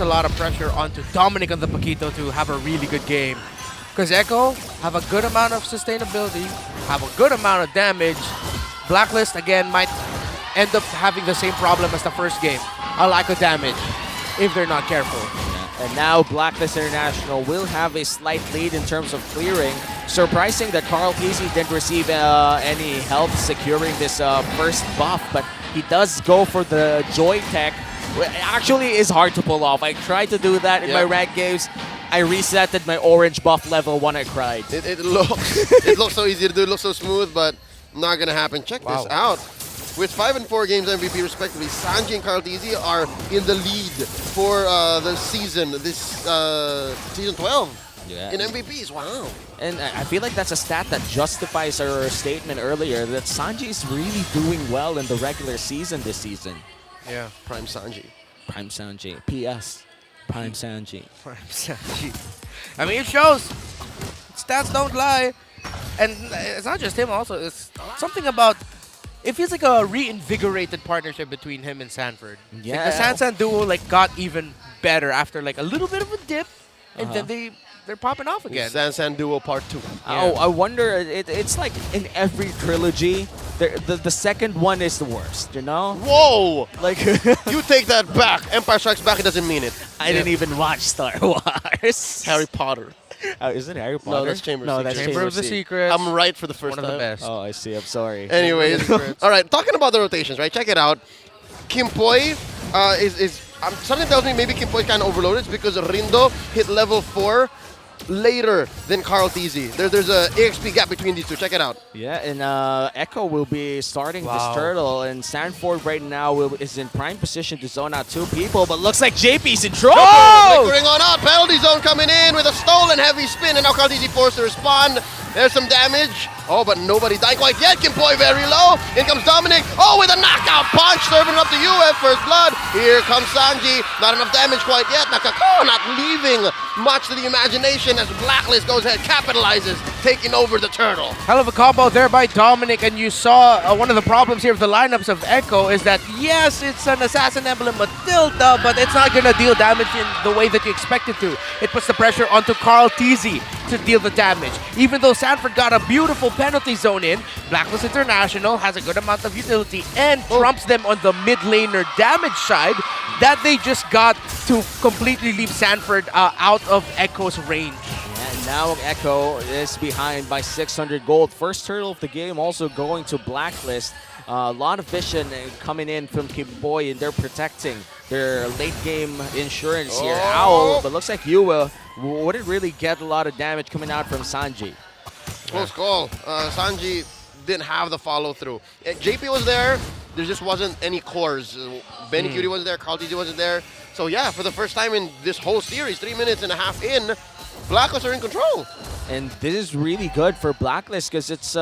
a lot of pressure onto Dominic on the Paquito to have a really good game. Because Echo have a good amount of sustainability, have a good amount of damage. Blacklist, again, might end up having the same problem as the first game. A lack of damage, if they're not careful. And now Blacklist International will have a slight lead in terms of clearing. Surprising that Carl Peasy didn't receive any help securing this first buff, but he does go for the Joy Tech. Actually, is hard to pull off. I tried to do that in my ranked games. I resetted my orange buff level when I cried. It looks so easy to do, it looks so smooth, but not gonna happen. Check this out. With 5 and 4 games MVP respectively, Sanji and Carl Tizzi are in the lead for the season, season 12 in MVPs. Wow. And I feel like that's a stat that justifies our statement earlier that Sanji is really doing well in the regular season this season. Yeah. Prime Sanji. Prime Sanji. P.S. Prime Sanji. Prime Sanji. I mean, it shows. Stats don't lie. And it's not just him also. It's something about... It feels like a reinvigorated partnership between him and Sanford. Yeah. Like the San duo got even better after like a little bit of a dip, and then they're popping off again. San Duo Part 2. Oh, I wonder, it's like in every trilogy, the second one is the worst, you know? Whoa! Like, you take that back. Empire Strikes Back, it doesn't mean it. I didn't even watch Star Wars. Harry Potter. Is it Harry Potter? No, that's Chamber of Secrets. Chamber of the Secrets. I'm right for the first One of the best. Oh, I see. I'm sorry. Anyways, all right, talking about the rotations, right? Check it out. Kim Poi something tells me maybe Kim Poi kind of overloaded. It's because Rindo hit level 4 later than Carl Tizzi. There's a EXP gap between these two. Check it out. Yeah, and Echo will be starting this turtle, and Sanford right now is in prime position to zone out 2 people, but looks like JP's in trouble! Flickering on out, penalty zone coming in with a stolen heavy spin, and now Carl Tizzi forced to respond. There's some damage. Oh, but nobody died quite yet. Kim Poi very low. In comes Dominic. Oh, with a knockout punch, serving up to UF first blood. Here comes Sanji. Not enough damage quite yet. Nakako not leaving much to the imagination as Blacklist goes ahead, capitalizes, taking over the turtle. Hell of a combo there by Dominic, and you saw one of the problems here with the lineups of Echo is that, yes, it's an Assassin Emblem Matilda, but it's not going to deal damage in the way that you expect it to. It puts the pressure onto Carl Tizzi to deal the damage. Even though Sanford got a beautiful penalty zone in, Blacklist International has a good amount of utility and trumps them on the mid laner damage side that they just got to completely leave Sanford out of Echo's range. And now Echo is behind by 600 gold. First turtle of the game also going to Blacklist. A lot of vision coming in from Kim Poi, and they're protecting their late game insurance here. Owl, but looks like Yua wouldn't really get a lot of damage coming out from Sanji. Close call. Sanji didn't have the follow through. JP was there. There just wasn't any cores. Benny Cutie wasn't there. Carl Tizzi wasn't there. So yeah, for the first time in this whole series, 3 minutes and a half in, Blacklist are in control. And this is really good for Blacklist because it's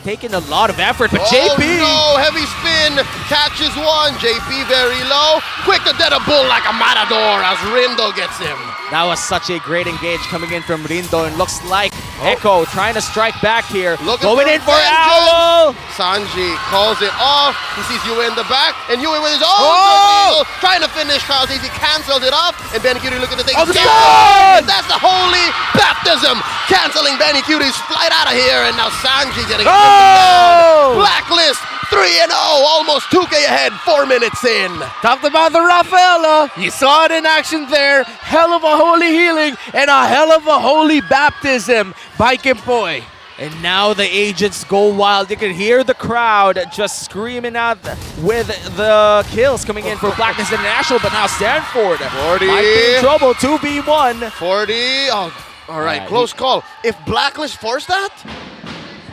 taken a lot of effort. But JP! Oh no, heavy spin, catches one. JP very low. Quick to dead a bull like a matador as Rindo gets him. That was such a great engage coming in from Rindo, and looks like Echo trying to strike back here. Going in for Owl! Sanji calls it off. He sees Yue in the back, and Yue with his own trying to finish. Carl Tizzi cancels it off, and Benny Cutie looking to take it. And that's the holy baptism, canceling Benny Cutie's flight out of here, and now Sanji getting down. Blacklist 3-0, almost 2K ahead, 4 minutes in. Talked about the Rafaela. You saw it in action there. Hell of a holy healing and a hell of a holy baptism by Kim Poi. And now the agents go wild. You can hear the crowd just screaming out with the kills coming in for Blacklist International, but now Stanford 40. might be in trouble. 2v1. 40. Oh, all right, close call. If Blacklist forced that,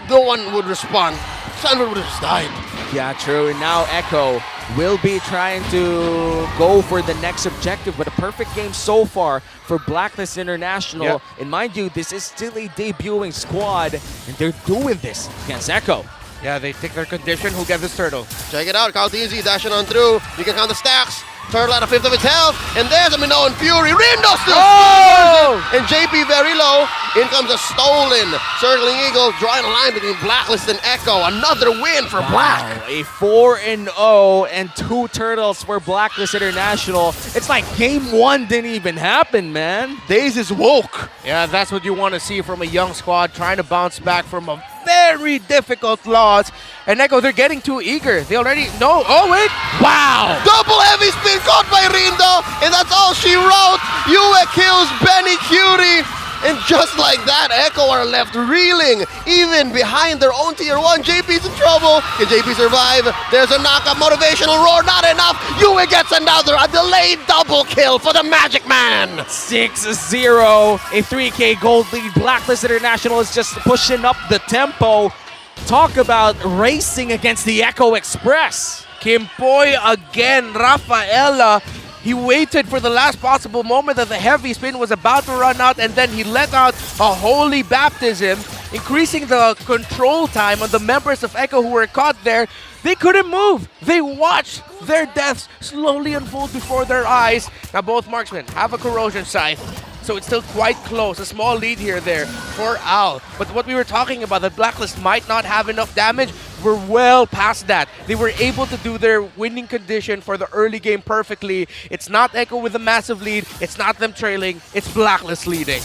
no one would respond. Stanford would have just died. Yeah, true. And now Echo will be trying to go for the next objective, but a perfect game so far for Blacklist International. Yep. And mind you, this is still a debuting squad, and they're doing this against Echo. Yeah, they take their condition. Who get this turtle? Check it out. Carl Tizzi dashing on through. You can count the stacks. Turtle at a fifth of its health, and there's a Minoan Fury. Rindo still and JP very low. In comes a stolen Circling Eagle, drawing a line between Blacklist and Echo. Another win for Black. A 4-0 and 2 turtles for Blacklist International. It's like game 1 didn't even happen, man. Daze is woke. Yeah, that's what you want to see from a young squad trying to bounce back from a very difficult loss. And Echo, they're getting too eager. They already know. Oh, wait. Wow. Double heavy spin caught by Rindo, and that's all she wrote. Yue kills Benny Cutie. And just like that, Echo are left reeling, even behind their own tier 1. JP's in trouble. Can JP survive? There's a knockup, motivational roar, not enough. Yue gets another, a delayed double kill for the Magic Man. 6-0, a 3K gold lead. Blacklist International is just pushing up the tempo. Talk about racing against the Echo Express. Kimpoy again, Rafaela. He waited for the last possible moment that the heavy spin was about to run out, and then he let out a holy baptism, increasing the control time on the members of Echo who were caught there. They couldn't move. They watched their deaths slowly unfold before their eyes. Now both marksmen have a corrosion scythe, so it's still quite close. A small lead here there for Al. But what we were talking about, that Blacklist might not have enough damage, we're well past that. They were able to do their winning condition for the early game perfectly. It's not Echo with a massive lead. It's not them trailing. It's Blacklist leading.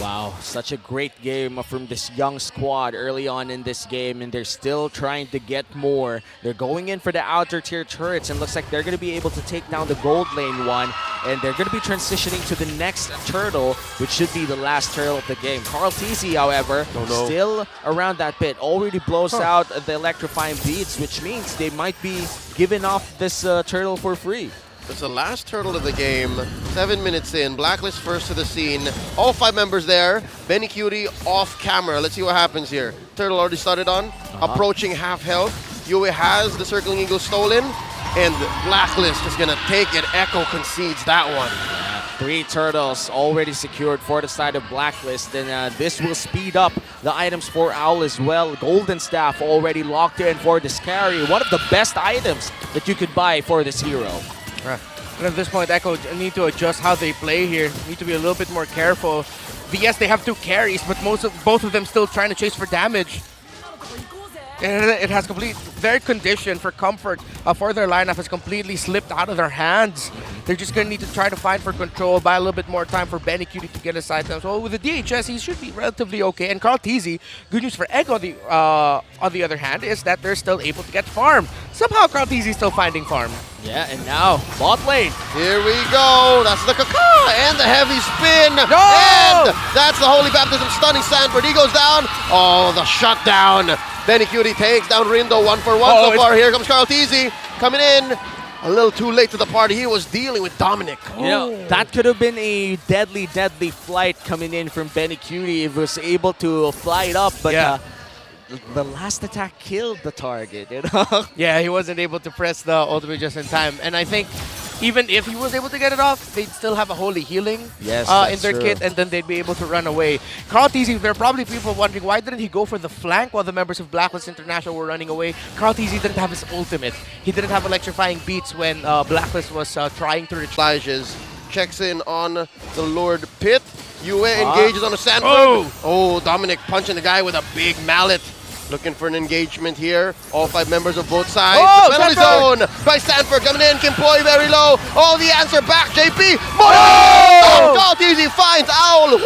Wow, such a great game from this young squad early on in this game, and they're still trying to get more. They're going in for the outer tier turrets, and looks like they're going to be able to take down the gold lane one, and they're going to be transitioning to the next turtle, which should be the last turtle of the game. Carl TZ, however, still around that bit, already blows out the electrifying beats, which means they might be giving off this turtle for free. It's the last turtle of the game. 7 minutes in. Blacklist first to the scene. All 5 members there. Benny Cutie off camera. Let's see what happens here. Turtle already started on. Approaching half health. Yue has the Circling Eagle stolen. And Blacklist is going to take it. Echo concedes that one. 3 turtles already secured for the side of Blacklist, and this will speed up the items for Owl as well. Golden Staff already locked in for this carry. One of the best items that you could buy for this hero. And at this point, Echo need to adjust how they play here. Need to be a little bit more careful. Yes, they have 2 carries, but both of them still trying to chase for damage. And it has their condition for comfort for their lineup has completely slipped out of their hands. They're just going to need to try to fight for control, buy a little bit more time for Benny Cutie to get his side time. So with the DHS, he should be relatively okay. And Carl TZ, good news for Echo on the other hand, is that they're still able to get farm. Somehow Carl TZ is still finding farm. Yeah, and now bot lane. Here we go. That's the caca and the heavy spin. No! And that's the holy baptism stunning Sanford. He goes down. Oh, the shutdown. Benny Cutie takes down Rindo 1 for 1 so far. Here comes Carl TZ coming in. A little too late to the party. He was dealing with Dominic. You know, that could have been a deadly, deadly flight coming in from Benny Cutie if he was able to fly it up, but the last attack killed the target, you know? Yeah, he wasn't able to press the ultimate just in time. And I think even if he was able to get it off, they'd still have a holy healing in their kit, and then they'd be able to run away. Carl TZ, there are probably people wondering, why didn't he go for the flank while the members of Blacklist International were running away? Carl TZ didn't have his ultimate. He didn't have electrifying beats when Blacklist was trying to reach. Checks in on the Lord Pit. Yue engages on a Sanford. Oh, Dominic punching the guy with a big mallet. Looking for an engagement here. All 5 members of both sides. The penalty zone by Sanford coming in. Kimpoy very low. Oh, the answer back. JP. Carl TZ finds Owl.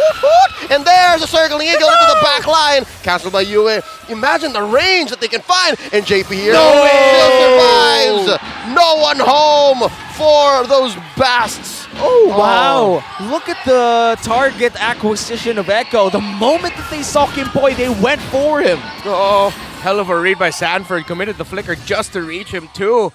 And there's a Circling Eagle into the back line. Castled by Yue. Imagine the range that they can find. And JP here still survives. No one home for those basts. Oh, wow. Look at the target acquisition of Echo. The moment that they saw Kimpoy, they went for him. Oh, hell of a read by Sanford. Committed the flicker just to reach him, too.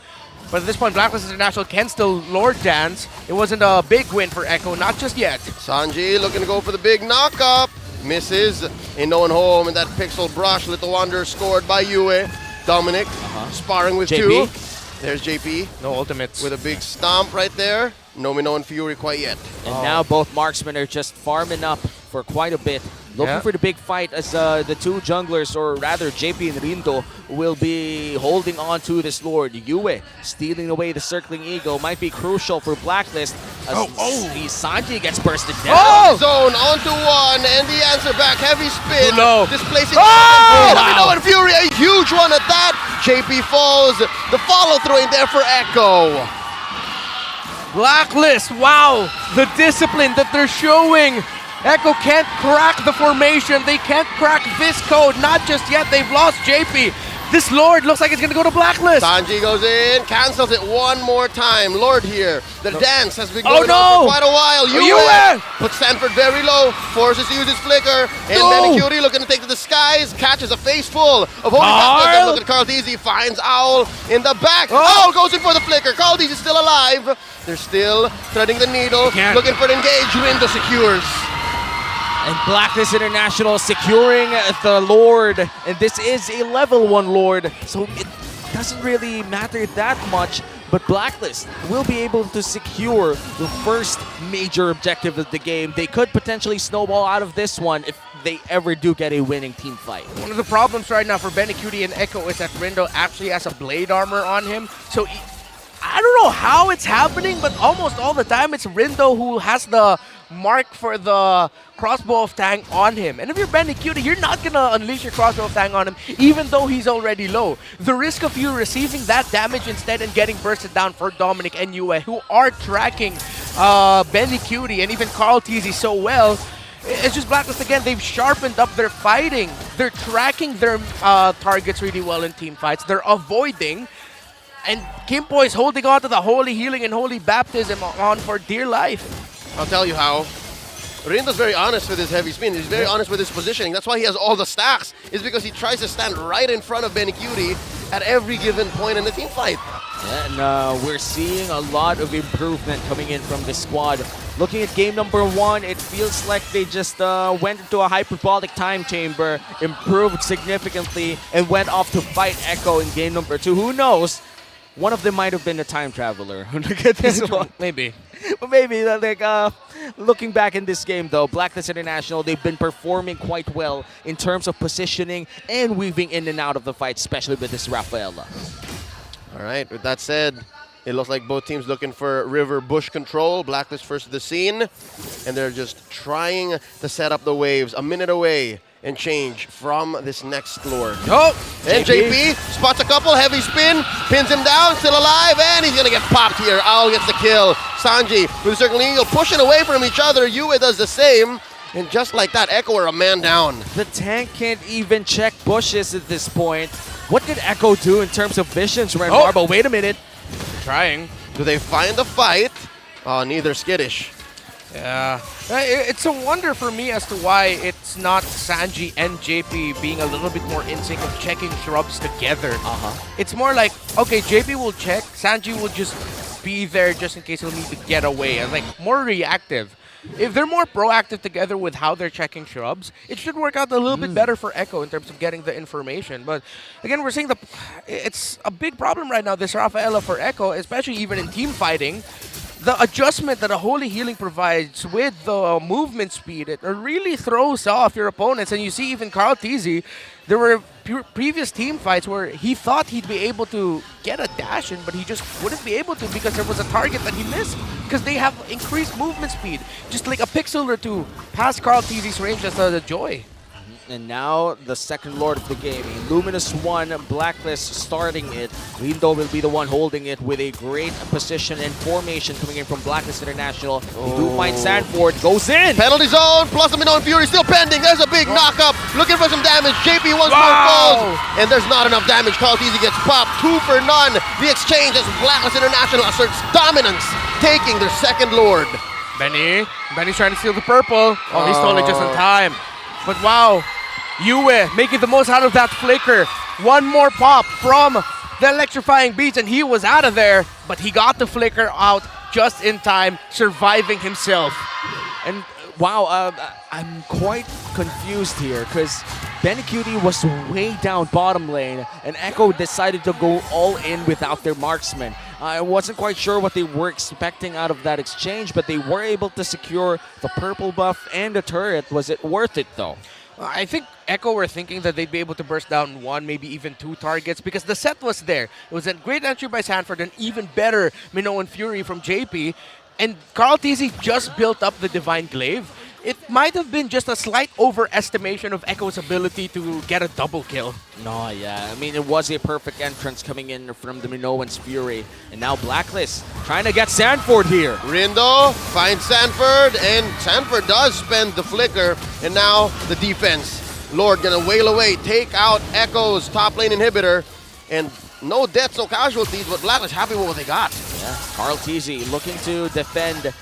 But at this point, Blacklist International can still Lord Dance. It wasn't a big win for Echo, not just yet. Sanji looking to go for the big knockup. Misses. Ain't no one home. And that pixel brush, Little Wonder scored by Yue. Dominic sparring with JP. 2. There's JP. No ultimates. With a big stomp right there. No Minoan Fury quite yet. And now both marksmen are just farming up for quite a bit. Looking Yeah. for the big fight as the two junglers, or rather JP and Rindo, will be holding on to this Lord. Yue stealing away the circling eagle might be crucial for Blacklist as Sanji gets bursted down. Oh! Zone onto one, and the answer back. Heavy spin. Too low. Displacing. Oh! Wow. And Fury, a huge one at that. JP falls. The follow through in there for Echo. Blacklist, wow, the discipline that they're showing. Echo can't crack the formation. They can't crack this code. Not just yet. They've lost JP. This Lord looks like it's going to go to Blacklist. Sanji goes in, cancels it one more time. Lord here. The dance has been Oh, going no! on for quite a while. Yue! Puts Stanford very low, forces to use his flicker, and No! Benicuri looking to take to the skies, catches a face full of Holy Carl! Baptist. Look at Carl Deasy, finds Owl in the back. Oh! Owl goes in for the flicker. Carl Deasy still alive. They're still threading the needle, Can't. looking for an engage. Rindo secures. And Blacklist International securing the Lord. And this is a level 1 Lord, so it doesn't really matter that much. But Blacklist will be able to secure the first major objective of the game. They could potentially snowball out of this one if they ever do get a winning team fight. One of the problems right now for Benicuri and Echo is that Rindo actually has a blade armor on him. So I don't know how it's happening, but almost all the time it's Rindo who has the mark for the crossbow of Tang on him. And if you're Benicuri, you're not going to unleash your crossbow of Tang on him, even though he's already low. The risk of you receiving that damage instead and getting bursted down for Dominic and Yue, who are tracking Benicuri and even Carl Teasy so well, it's just Blacklist again. They've sharpened up their fighting. They're tracking their targets really well in team fights. They're avoiding. And Kimpo is holding on to the Holy Healing and Holy Baptism on for dear life. I'll tell you how. Rindo's very honest with his heavy spin. He's very honest with his positioning. That's why he has all the stacks. Is because he tries to stand right in front of Benicuri at every given point in the team fight. And we're seeing a lot of improvement coming in from this squad. Looking at game number 1, it feels like they just went into a hyperbolic time chamber, improved significantly, and went off to fight Echo in game number 2. Who knows? One of them might have been a time traveler. Look at this one. Maybe. But maybe, looking back in this game, though, Blacklist International, they've been performing quite well in terms of positioning and weaving in and out of the fight, especially with this Rafaela. All right, with that said, it looks like both teams looking for river bush control. Blacklist first to the scene, and they're just trying to set up the waves. A minute away and change from this next Lord. Oh! And JP spots a couple, heavy spin, pins him down, still alive, and he's gonna get popped here. Owl gets the kill. Sanji with a circling eagle pushing away from each other. Yue does the same. And just like that, Echo are a man down. The tank can't even check bushes at this point. What did Echo do in terms of visions, Ren Oh. Marble? Wait a minute. Trying. Do they find the fight? Oh, neither skittish. Yeah. It's a wonder for me as to why it's not Sanji and JP being a little bit more in sync of checking shrubs together. It's more like, okay, JP will check, Sanji will just be there just in case he'll need to get away. And like, more reactive. If they're more proactive together with how they're checking shrubs, it should work out a little bit better for Echo in terms of getting the information. But again, we're seeing it's a big problem right now, this Rafaela for Echo, especially even in team fighting. The adjustment that a Holy Healing provides with the movement speed, it really throws off your opponents. And you see even Carl Teasy, there were previous team fights where he thought he'd be able to get a dash in, but he just wouldn't be able to because there was a target that he missed. Because they have increased movement speed. Just like a pixel or two past Carl Teasy's range, that's a joy. And now the second Lord of the game, Luminous 1, Blacklist starting it. Rindo will be the one holding it with a great position and formation coming in from Blacklist International. They do find Sanford, goes in! Penalty zone, plus and Fury still pending. There's a big knockup, looking for some damage. JP once more falls, and there's not enough damage. Carl Teasy gets popped, 2 for none. The exchange as Blacklist International asserts dominance, taking their second Lord. Benny's trying to steal the purple. Oh, he stole it just in time. But wow, Yue making the most out of that flicker. One more pop from the electrifying beats and he was out of there, but he got the flicker out just in time, surviving himself. And wow, I'm quite confused here because Benicuri was way down bottom lane and Echo decided to go all in without their marksman. I wasn't quite sure what they were expecting out of that exchange, but they were able to secure the purple buff and the turret. Was it worth it, though? I think Echo were thinking that they'd be able to burst down one, maybe even two targets because the set was there. It was a great entry by Sanford and even better Minoan Fury from JP. And Carl TZ just built up the Divine Glaive. It might have been just a slight overestimation of Echo's ability to get a double kill. No, yeah. I mean, it was a perfect entrance coming in from the Minoan's Fury. And now Blacklist trying to get Sanford here. Rindo finds Sanford, and Sanford does spend the flicker, and now the defense. Lord gonna wail away, take out Echo's top lane inhibitor, and no deaths, no casualties, but Blacklist happy with what they got. Yeah, Carl TZ looking to defend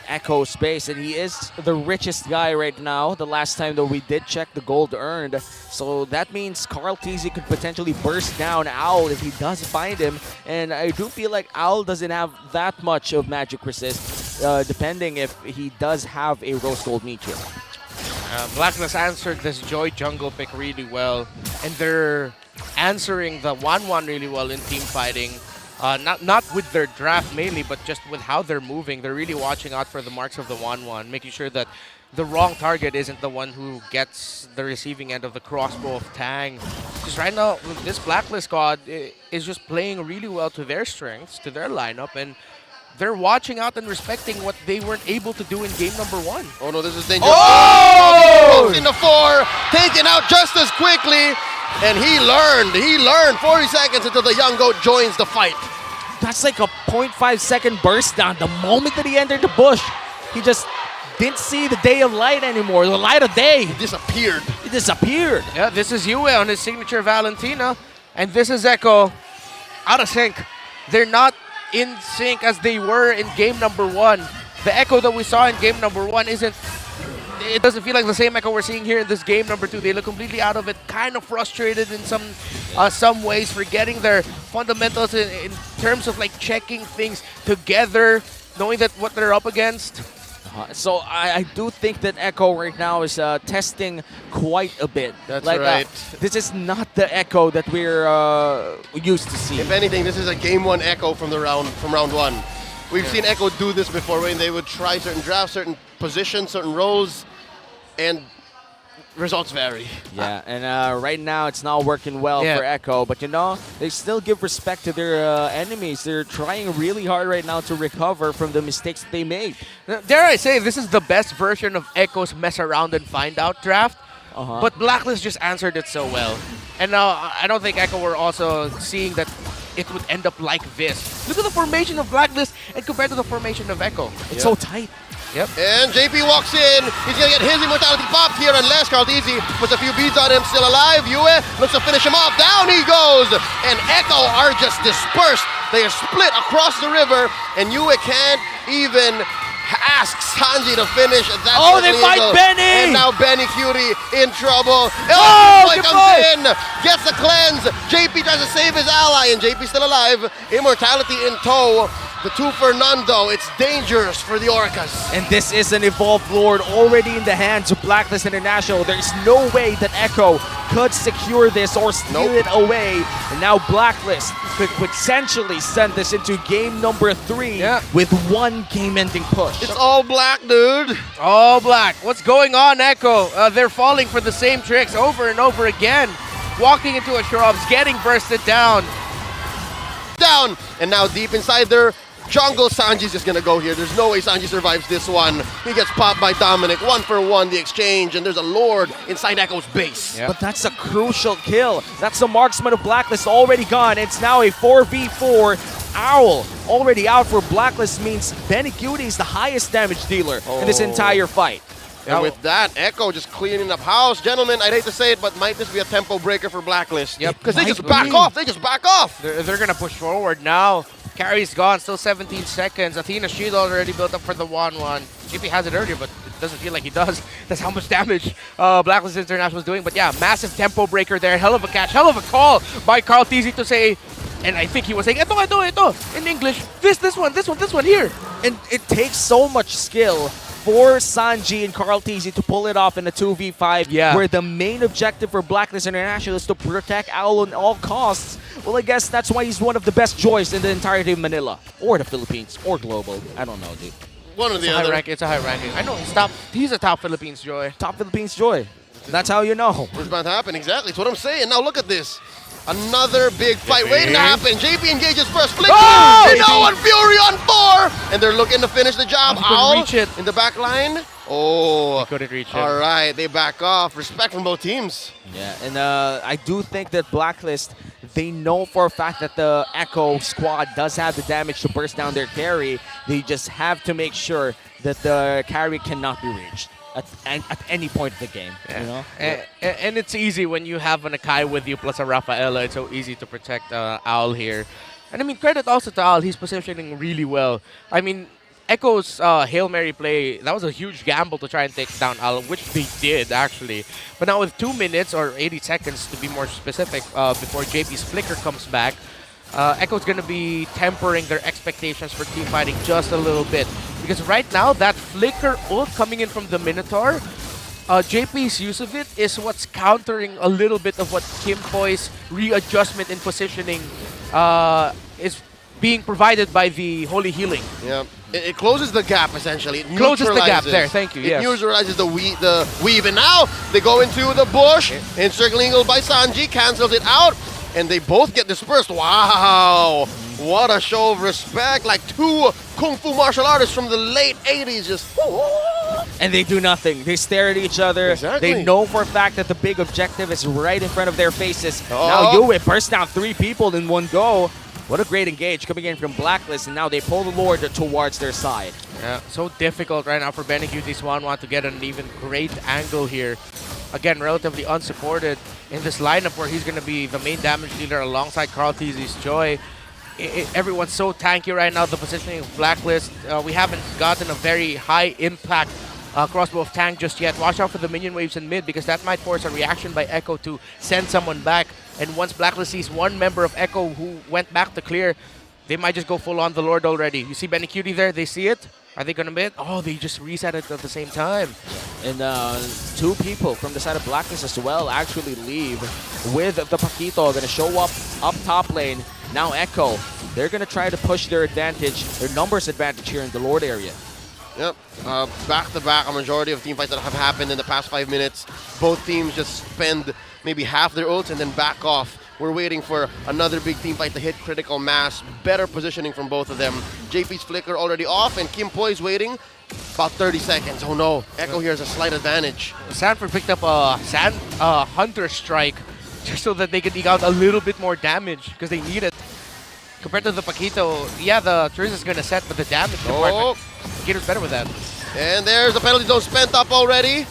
Echo space, and he is the richest guy right now. The last time that we did check the gold earned, so that means Carl TZ could potentially burst down Owl if he does find him, and I do feel like Owl doesn't have that much of magic resist, depending if he does have a rose gold meteor. Blacklist answered this Joy jungle pick really well, and they're answering the 1-1 really well in team fighting. Not with their draft mainly, but just with how they're moving. They're really watching out for the marks of the 1-1, making sure that the wrong target isn't the one who gets the receiving end of the crossbow of Tang. Because right now, this Blacklist squad is just playing really well to their strengths, to their lineup, and they're watching out and respecting what they weren't able to do in game number 1. Oh no, this is dangerous. Oh! In the 4, taken out just as quickly. And he learned 40 seconds until the young goat joins the fight. That's like a 0.5 second burst down. The moment that he entered the bush, he just didn't see the day of light anymore, the light of day. He disappeared. He disappeared. Yeah, this is Yue on his signature Valentina, and this is Echo out of sync. They're not in sync as they were in game number 1. The Echo that we saw in game number 1 it doesn't feel like the same Echo we're seeing here in this game number 2. They look completely out of it, kind of frustrated in some ways, forgetting their fundamentals in terms of like checking things together, knowing that what they're up against. So I do think that Echo right now is testing quite a bit. That's like, right. This is not the Echo that we're used to seeing. If anything, this is a game 1 Echo from round 1. We've seen Echo do this before when they would try certain drafts, certain positions, certain roles, and results vary. Yeah, and right now it's not working well for Echo, but you know, they still give respect to their enemies. They're trying really hard right now to recover from the mistakes that they made. Dare I say, this is the best version of Echo's mess around and find out draft, but Blacklist just answered it so well. And now I don't think Echo were also seeing that it would end up like this. Look at the formation of Blacklist and compared to the formation of Echo. It's so tight. Yep. And JP walks in. He's going to get his immortality popped here unless Carl TZ puts a few beads on him. Still alive. Yue looks to finish him off. Down he goes. And Echo are just dispersed. They are split across the river. And Yue can't even ask Sanji to finish. That's they fight Benny! And now Benny Cutie in trouble. Oh, Boy comes in. Gets the cleanse. JP tries to save his ally. And JP still alive. Immortality in tow. The 2 Fernando, it's dangerous for the Orcas. And this is an Evolved Lord already in the hands of Blacklist International. There's no way that Echo could secure this or steal it away. And now Blacklist could potentially send this into game number 3 with one game-ending push. It's all black, dude. All black. What's going on, Echo? They're falling for the same tricks over and over again. Walking into a shrubs, getting bursted down. And now deep inside their jungle, Sanji's just gonna go here. There's no way Sanji survives this one. He gets popped by Dominic. 1-for-1 the exchange, and there's a Lord inside Echo's base. But that's a crucial kill. That's the marksman of Blacklist already gone. It's now a 4v4. Owl already out for Blacklist means Benny Cutie is the highest damage dealer in this entire fight. And with that, Echo just cleaning up house. Gentlemen, I'd hate to say it, but might this be a tempo breaker for Blacklist? Yep. Because they just back off. They just back off. They're going to push forward now. Carry's gone, still 17 seconds. Athena's shield already built up for the 1-1. JP has it earlier, but it doesn't feel like he does. That's how much damage Blacklist International is doing. But yeah, massive tempo breaker there. Hell of a catch. Hell of a call by Carl TZ to say, and I think he was saying, ito, in English, this one here. And it takes so much skill for Sanji and Carl TZ to pull it off in a 2v5, Yeah. where the main objective for Blacklist International is to protect Owl at all costs. Well, I guess that's why he's one of the best joys in the entirety of Manila, or the Philippines, or global. I don't know, dude. One or It's the a high other. ranking. It's a high ranking. I know. He's a top Philippines joy. Top Philippines joy. That's how you know. What's about to happen? Exactly. That's what I'm saying. Now look at this. Another big fight waiting to happen. JP engages first. Flick. Oh! And no one Fury on 4. And they're looking to finish the job. Oh, he couldn't Owl reach it. in the back line. Oh. Couldn't reach it. All right. They back off. Respect from both teams. Yeah, and I do think that Blacklist, they know for a fact that the Echo squad does have the damage to burst down their carry. They just have to make sure that the carry cannot be reached at any point of the game. Yeah. You know? And it's easy when you have an Akai with you plus a Rafaela. It's so easy to protect Owl here. And I mean, credit also to Owl. He's positioning really well. I mean, Echo's Hail Mary play, that was a huge gamble to try and take down Owl, which they did, actually. But now with 2 minutes, or 80 seconds to be more specific, before JP's flicker comes back, Echo's going to be tempering their expectations for team fighting just a little bit. Because right now, that flicker ult coming in from the Minotaur, JP's use of it is what's countering a little bit of what Kim Poi's readjustment in positioning is being provided by the Holy Healing. Yeah. It closes the gap, essentially. It Closes the gap neutralizes. there. Thank you. It Yes. neutralizes the weave. And now they go into the bush. Encircling eagle by Sanji. Cancels it out. And they both get dispersed. Wow. What a show of respect. Like two Kung Fu martial artists from the late 80s just... And they do nothing. They stare at each other. Exactly. They know for a fact that the big objective is right in front of their faces. Oh. Now Yue bursts down 3 people in one go. What a great engage coming in from Blacklist, and now they pull the Lord towards their side. Yeah, so difficult right now for Benecutie Swanwan to get an even great angle here. Again, relatively unsupported in this lineup where he's going to be the main damage dealer alongside Carl TZ's Joy. Everyone's so tanky right now. The positioning of Blacklist, we haven't gotten a very high impact crossbow of tank just yet. Watch out for the minion waves in mid because that might force a reaction by Echo to send someone back. And once Blacklist sees one member of Echo who went back to clear, they might just go full on the Lord already. You see Benecutie there? They see it? Are they gonna mid? Oh, they just reset it at the same time. And 2 people from the side of Blacklist as well actually leave with the Paquito. Gonna show up top lane. Now Echo, they're gonna try to push their advantage, their numbers advantage here in the Lord area. Yep. Back-to-back, a majority of team fights that have happened in the past 5 minutes. Both teams just spend maybe half their ults and then back off. We're waiting for another big team fight to hit critical mass. Better positioning from both of them. JP's flicker already off, and Kim Poi's waiting. About 30 seconds. Oh no, Echo here has a slight advantage. Sanford picked up a Hunter Strike just so that they could eke out a little bit more damage because they need it. Compared to the Paquito, yeah, the Triz is going to set, but the damage department, Paquito's better with that. And there's the penalty zone spent up already.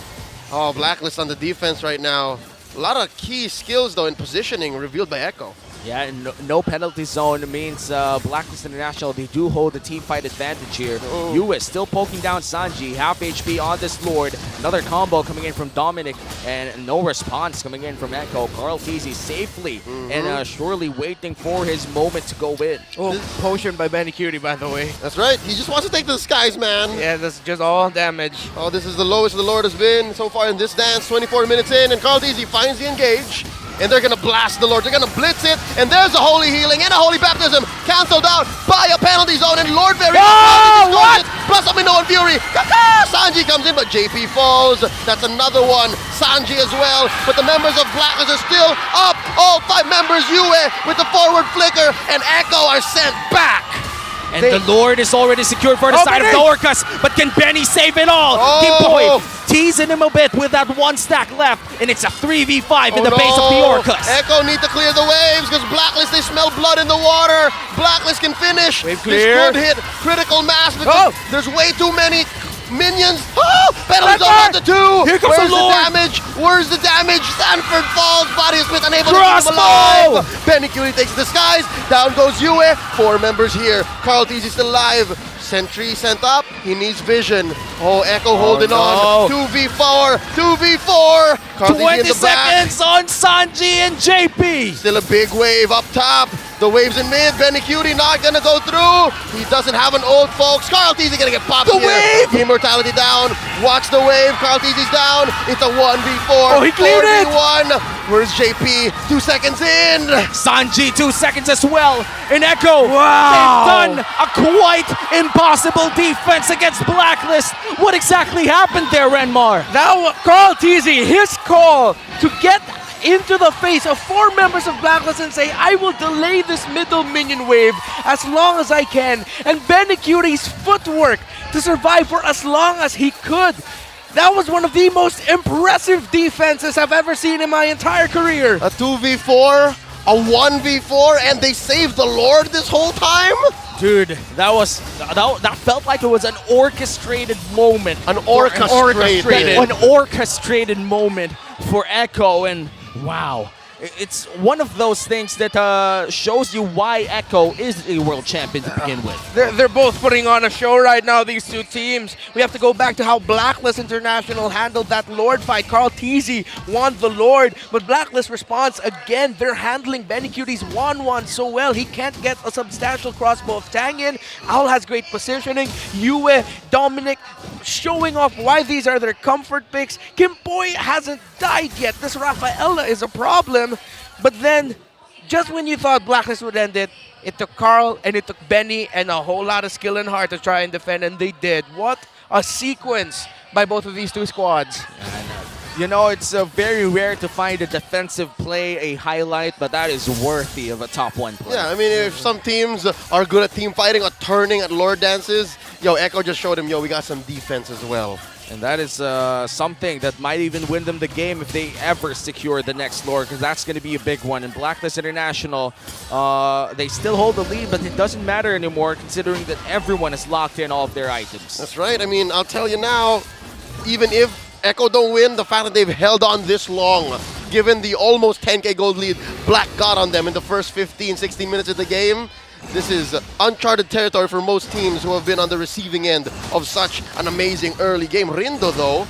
Oh, Blacklist on the defense right now. A lot of key skills, though, in positioning revealed by Echo. Yeah, and no penalty zone means Blacklist International, they do hold the team fight advantage here. Yue still poking down Sanji, half HP on this Lord. Another combo coming in from Dominic, and no response coming in from Echo. Carl TZ safely and surely waiting for his moment to go in. Oh, potion by Benecutie, by the way. That's right. He just wants to take to the skies, man. Yeah, that's just all damage. Oh, this is the lowest the Lord has been so far in this dance. 24 minutes in, and Carl TZ finds the engage. And they're going to blast the Lord. They're going to blitz it. And there's a Holy Healing and a Holy Baptism. Cancelled out by a penalty zone. And Lord Very what? Plus a Minoan Fury. Kaka! Sanji comes in, but JP falls. That's another one. Sanji as well. But the members of Blacklist are still up. All 5 members, Yue with the forward flicker. And Echo are sent back. And the Lord is already secured for the side of the Orcas, but can Benny save it all? Kim Poi teasing him a bit with that 1 stack left, and it's a 3v5 in the base of the Orcas. Echo need to clear the waves because Blacklist, they smell blood in the water. Blacklist can finish. Wave This clear. could hit critical mass because there's way too many minions. Oh! Penalty zone on the 2. Here comes Where's the the Lord. damage? Where's the damage? Sanford falls. Body is unable to keep him Crossbow! alive. Benecutie takes the skies. Down goes Yue. 4 members here. Carl TZ is still alive. Sentry sent up. He needs vision. Oh, Echo holding on. 2v4. 2v4. Carl TZ in 20 the back. seconds on Sanji and JP. Still a big wave up top. The waves in mid. Benny Cutie not gonna go through. He doesn't have an ult, folks. Carl Teasy gonna get popped The here. wave! Immortality down. Watch the wave. Carl Teasy's down. It's a 1v4. Oh, he cleared it! 4v1. Where's JP? 2 seconds in. Sanji, 2 seconds as well. In Echo, Wow. they've done a quite impossible defense against Blacklist. What exactly happened there, Renmar? Now, Carl Teasy, his call to get into the face of 4 members of Blacklist and say, I will delay this middle minion wave as long as I can. And Benecuti's footwork to survive for as long as he could. That was one of the most impressive defenses I've ever seen in my entire career. A 2v4, a 1v4, and they saved the Lord this whole time? Dude, that felt like it was an orchestrated moment. An orchestrated. An orchestrated moment for Echo, and wow. It's one of those things that shows you why Echo is a world champion to begin with. They're both putting on a show right now, these two teams. We have to go back to how Blacklist International handled that Lord fight. Carl Teasy won the Lord, but Blacklist responds again. They're handling Benecuti's 1-1 so well. He can't get a substantial crossbow of Tang in. Owl has great positioning. Yue, Dominic showing off why these are their comfort picks. Kimboy hasn't died yet. This Rafaela is a problem. But then, just when you thought Blacklist would end it, it took Carl and it took Benny and a whole lot of skill and heart to try and defend, and they did. What a sequence by both of these two squads. You know, it's very rare to find a defensive play a highlight, but that is worthy of a top 1 play. Yeah, I mean, if some teams are good at team fighting or turning at Lord dances, yo, Echo just showed him, yo, we got some defense as well. And that is something that might even win them the game if they ever secure the next Lord, because that's going to be a big one. And Blacklist International, they still hold the lead, but it doesn't matter anymore considering that everyone has locked in all of their items. That's right. I mean, I'll tell you now, even if Echo don't win, the fact that they've held on this long, given the almost 10k gold lead Black got on them in the first 15, 16 minutes of the game, this is uncharted territory for most teams who have been on the receiving end of such an amazing early game. Rindo, though,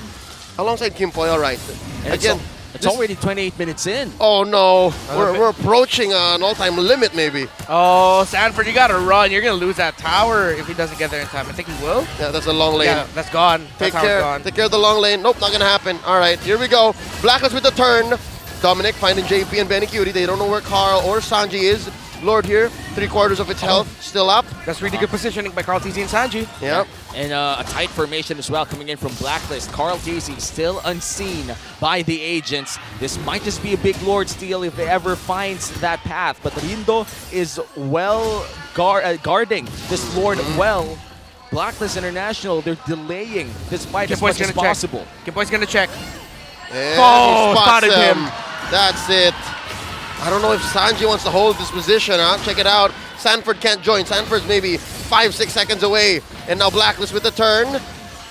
alongside Kimpoy, all right. And again, it's already 28 minutes in. Oh no, we're approaching an all-time limit maybe. Oh, Sanford, you gotta run. You're gonna lose that tower if he doesn't get there in time. I think he will. Yeah, that's a long lane. Yeah, that's gone. Take That's care. gone. Take care of the long lane. Nope, not gonna happen. All right, here we go. Blacklist with the turn. Dominic finding JP and Benecute. They don't know where Carl or Sanji is. Lord here, 3/4 of its health, still up. That's really good positioning by Carl Teasy and Sanji. Yep. And a tight formation as well coming in from Blacklist. Carl Teasy still unseen by the agents. This might just be a big Lord steal if it ever finds that path. But Rindo is well guarding this Lord well. Blacklist International, they're delaying this fight as much as possible. Kimboy's gonna check. And Oh, he spots spotted him. That's it. I don't know if Sanji wants to hold this position, huh? Check it out. Sanford can't join. Sanford's maybe 5-6 seconds away. And now Blacklist with the turn.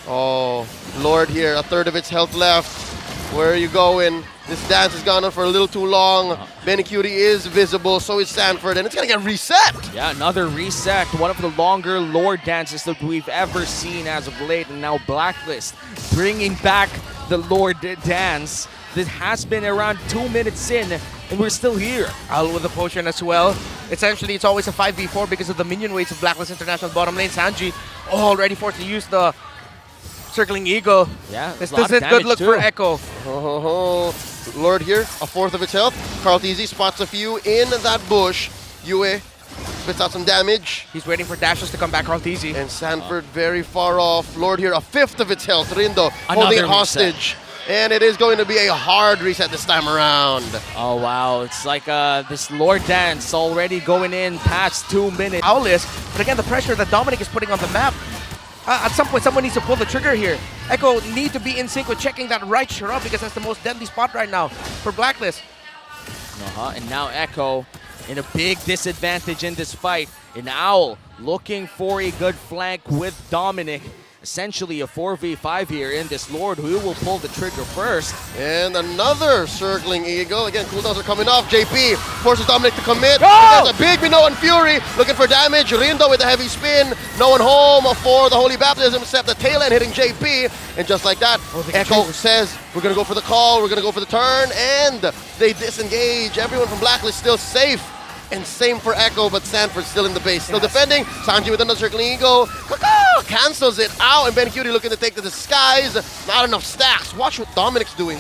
Oh, Lord here, 1/3 of its health left. Where are you going? This dance has gone on for a little too long. Benecute is visible, so is Sanford, and it's gonna get reset. Yeah, another reset. One of the longer Lord dances that we've ever seen as of late. And now Blacklist bringing back the Lord dance. This has been around 2 minutes in, and we're still here. Owl with the potion as well. Essentially, it's always a 5v4 because of the minion waves of Blacklist International bottom lane. Sanji already forced to use the circling eagle. Yeah, This a lot of isn't good damage look too. for Echo. Oh, Lord here, 1/4 of its health. Carl Teasy spots a few in that bush. Yue spits out some damage. He's waiting for dashes to come back, Carl Teasy. And Sanford very far off. Lord here, 1/5 of its health. Rindo holding it Another hostage. And it is going to be a hard reset this time around. Oh, wow. It's like this Lord dance already going in past 2 minutes. Owl is, but again, the pressure that Dominic is putting on the map. At some point, someone needs to pull the trigger here. Echo need to be in sync with checking that right shrub because that's the most deadly spot right now for Blacklist. And now Echo in a big disadvantage in this fight. And Owl looking for a good flank with Dominic. Essentially a 4v5 here in this Lord. Who will pull the trigger first? And another circling eagle. Again, cooldowns are coming off. JP forces Dominic to commit. Oh! There's a big Minoan Fury looking for damage. Rindo with a heavy spin. No one home for the Holy Baptism except the tail end hitting JP. And just like that, Echo says, we're going to go for the call. We're going to go for the turn. And they disengage. Everyone from Blacklist still safe. And same for Echo, but Sanford's still in the base. Still defending. Sanji with another circling ego. Cancels it out, and Ben Cutie looking to take to the skies. Not enough stacks. Watch what Dominic's doing.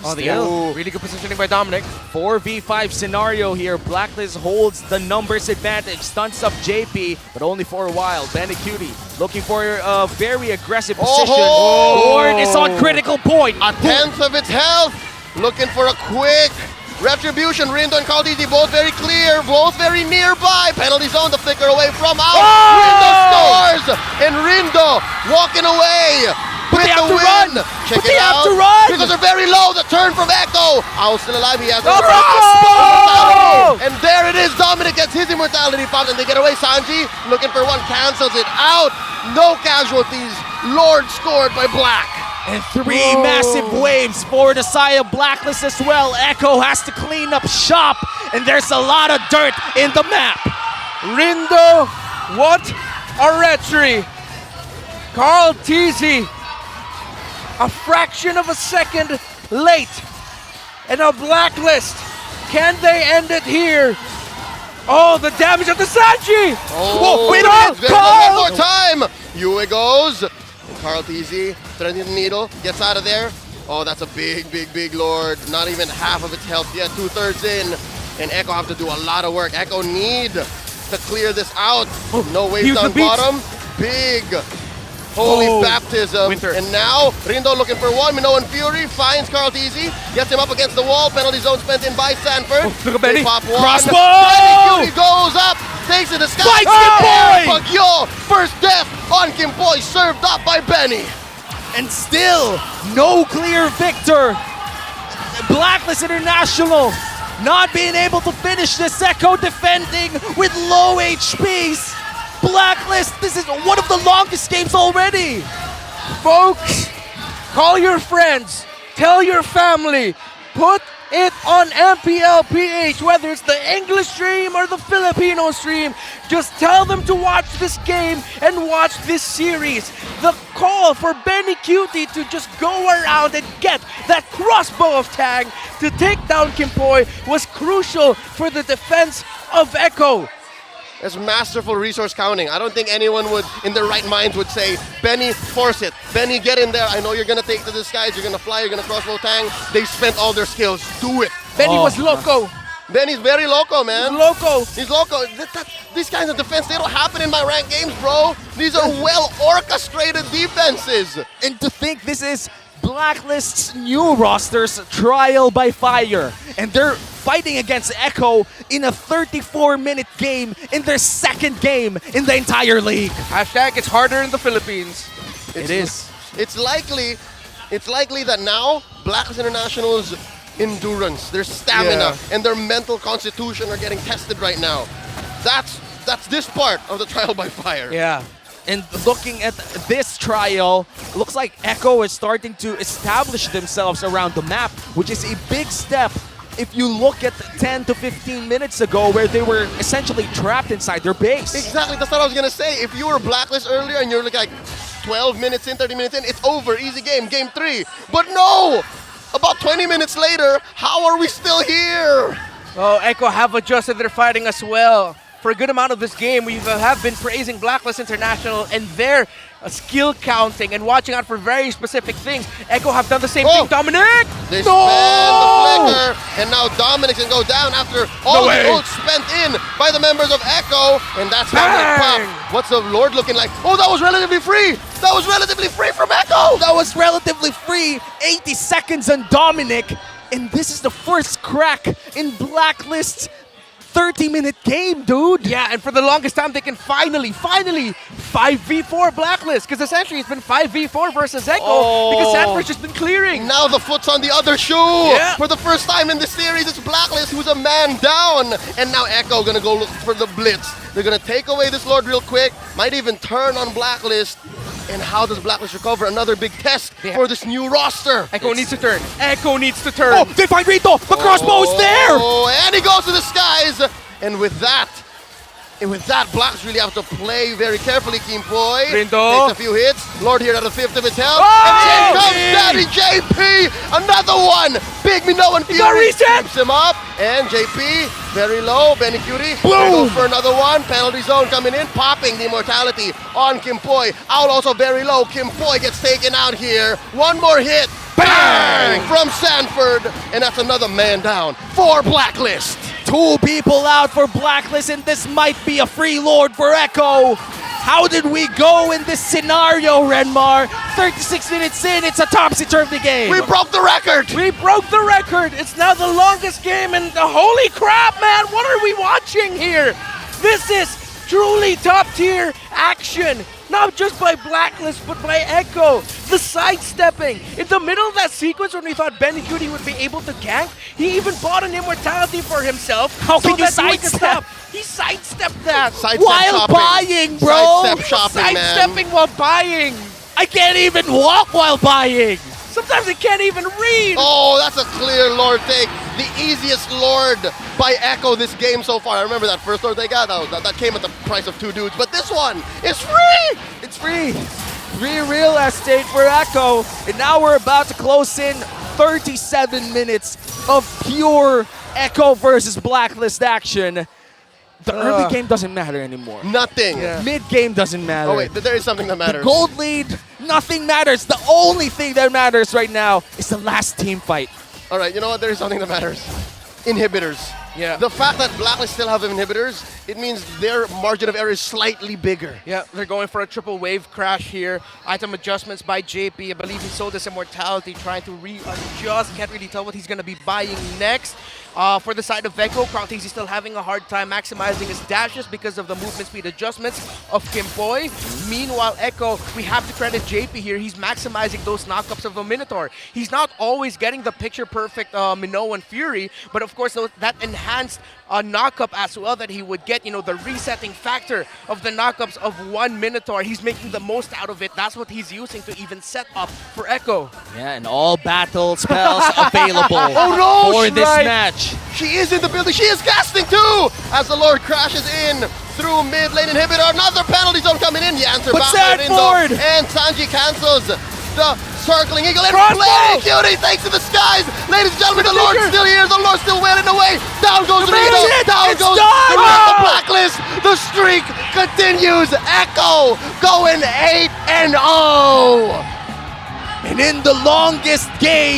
Really good positioning by Dominic. 4v5 scenario here. Blacklist holds the numbers advantage. Stunts up JP, but only for a while. Cutie looking for a very aggressive position. Lord is on critical point. A tenth of its health. Looking for a quick retribution. Rindo and Caldidi both very clear, both very nearby. Penalty zone, the flicker away from out. Rindo scores, and Rindo walking away with the win. Check it out, because they're very low. The turn from Echo. Owl still alive. He has a immortality. And there it is. Dominic gets his immortality popped, and they get away. Sanji looking for one, cancels it out. No casualties. Lord scored by Black. And 3 massive waves for the side of Blacklist as well. Echo has to clean up shop, and there's a lot of dirt in the map. Rindo, what a retry. Carl Teasy, a fraction of a second late. And a Blacklist. Can they end it here? Oh, the damage of the Sanji! One more time! Yue goes. Carl Teasy, threading the needle, gets out of there. Oh, that's a big Lord. Not even half of its health yet, 2/3 in. And Echo have to do a lot of work. Echo need to clear this out. No waves down bottom. Big holy baptism. Winter. And now, Rindo looking for one. Minoan Fury finds Carl Teasy, gets him up against the wall. Penalty zone spent in by Sanford. Look at Benny. Pop one. Crossbow! Benny goes up, takes it to sky. Fights Kimpoy! Pagyo, first death on Kimpoy, served up by Benny. And still, no clear victor. Blacklist International not being able to finish this. Echo defending with low HPs. Blacklist, this is one of the longest games already. Folks, call your friends, tell your family, put it on MPL-PH, whether it's the English stream or the Filipino stream. Just tell them to watch this game and watch this series. The call for Benny Cutie to just go around and get that crossbow of Tang to take down Kimpoy was crucial for the defense of Echo. It's masterful resource counting. I don't think anyone would, in their right minds, would say, Benny, force it. Benny, get in there. I know you're going to take to the skies. You're going to fly. You're going to crossbow Tang. They spent all their skills. Do it. Benny was loco. Benny's very loco, man. Loco. He's loco. These kinds of defense, they don't happen in my ranked games, bro. These are well-orchestrated defenses. And to think this is Blacklist's new roster's trial by fire. And they're fighting against Echo in a 34-minute game in their second game in the entire league. Hashtag it's harder in the Philippines. It is. It's likely that now Blacklist International's endurance, their stamina, and their mental constitution are getting tested right now. That's this part of the trial by fire. Yeah. And looking at this trial, looks like Echo is starting to establish themselves around the map, which is a big step if you look at 10 to 15 minutes ago where they were essentially trapped inside their base. Exactly, that's what I was going to say. If you were Blacklist earlier and you're like 12 minutes in, 30 minutes in, it's over, easy game, game 3. But no! About 20 minutes later, how are we still here? Oh, Echo have adjusted their fighting as well. For a good amount of this game, we have been praising Blacklist International and their skill counting and watching out for very specific things. Echo have done the same thing. Dominic! They spend the flicker, and now Dominic can go down after all the gold spent in by the members of Echo, and that's how they pop. What's the Lord looking like? Oh, that was relatively free! That was relatively free from Echo! That was relatively free. 80 seconds on Dominic, and this is the first crack in Blacklist's 30-minute game, dude. Yeah, and for the longest time, they can finally 5v4 Blacklist, because essentially it's been 5v4 versus Echo because Sanford's just been clearing. Now the foot's on the other shoe. Yeah. For the first time in this series, it's Blacklist who's a man down. And now Echo gonna go look for the blitz. They're gonna take away this Lord real quick, might even turn on Blacklist. And how does Blacklist recover? Another big test for this new roster. Echo needs to turn. Echo needs to turn. Oh, they find Rito. The crossbow is there. Oh, and he goes to the skies. And with that, Blacklist really have to play very carefully. Kimpoy Rindo takes a few hits. Lord here at a fifth of his health. And in comes Daddy JP, another one. Big Minoan got Fury reset. keeps him up. And JP, very low. Benny Cutie Boom. goes for another one. Penalty zone coming in, popping the immortality on Kimpoy. Owl also very low. Kimpoy gets taken out here. One more hit. Bang! From Sanford. And that's another man down for Blacklist. 2 people out for Blacklist, and this might be a free lord for Echo. How did we go in this scenario, Renmar? 36 minutes in, it's a topsy-turvy game. We broke the record. We broke the record. It's now the longest game in the holy crap, man. What are we watching here? This is truly top tier action. Not just by Blacklist, but by Echo. The sidestepping. In the middle of that sequence when we thought Benny Cutie would be able to gank, he even bought an immortality for himself. How can you that he could sidestep? stop. He sidestepped that. Sidestep While shopping. buying, bro. Sidestep shopping, man. Sidestepping while buying. I can't even walk while buying. Sometimes he can't even read. Oh, that's a clear Lord take. The easiest Lord by Echo this game so far. I remember that first Lord they got. That came at the price of 2 dudes. But this one is free. It's free. Free real estate for Echo. And now we're about to close in 37 minutes of pure Echo versus Blacklist action. The early game doesn't matter anymore. Nothing. Yeah. Mid-game doesn't matter. Oh, wait, there is something that matters. Gold lead, nothing matters. The only thing that matters right now is the last team fight. All right, you know what? There is something that matters. Inhibitors. Yeah. The fact that Blacklist still have inhibitors, it means their margin of error is slightly bigger. Yeah, they're going for a triple wave crash here. Item adjustments by JP. I believe he sold his immortality, trying to readjust. Can't really tell what he's going to be buying next. For the side of Echo, Crowtese is still having a hard time maximizing his dashes because of the movement speed adjustments of Kimpoy. Meanwhile, Echo, we have to credit JP here. He's maximizing those knockups of the Minotaur. He's not always getting the picture-perfect Minoan Fury, but of course that enhanced knockup as well that he would get, you know, the resetting factor of the knockups of one Minotaur. He's making the most out of it. That's what he's using to even set up for Echo. Yeah, and all battle spells available Oh no, for this Shrike. match. She is in the building. She is casting too! As the Lord crashes in through mid lane inhibitor. Another penalty zone coming in. The answer But back by Rindo. Sanford! And Sanji cancels the circling eagle. And Crossbow! Benny Cutie takes to the skies. Ladies and gentlemen, the Lord's still here. The Lord's still wearing away. Down goes Rindo. Down It's goes done! the rest of the Blacklist. The streak continues. Echo going 8-0. And in the longest game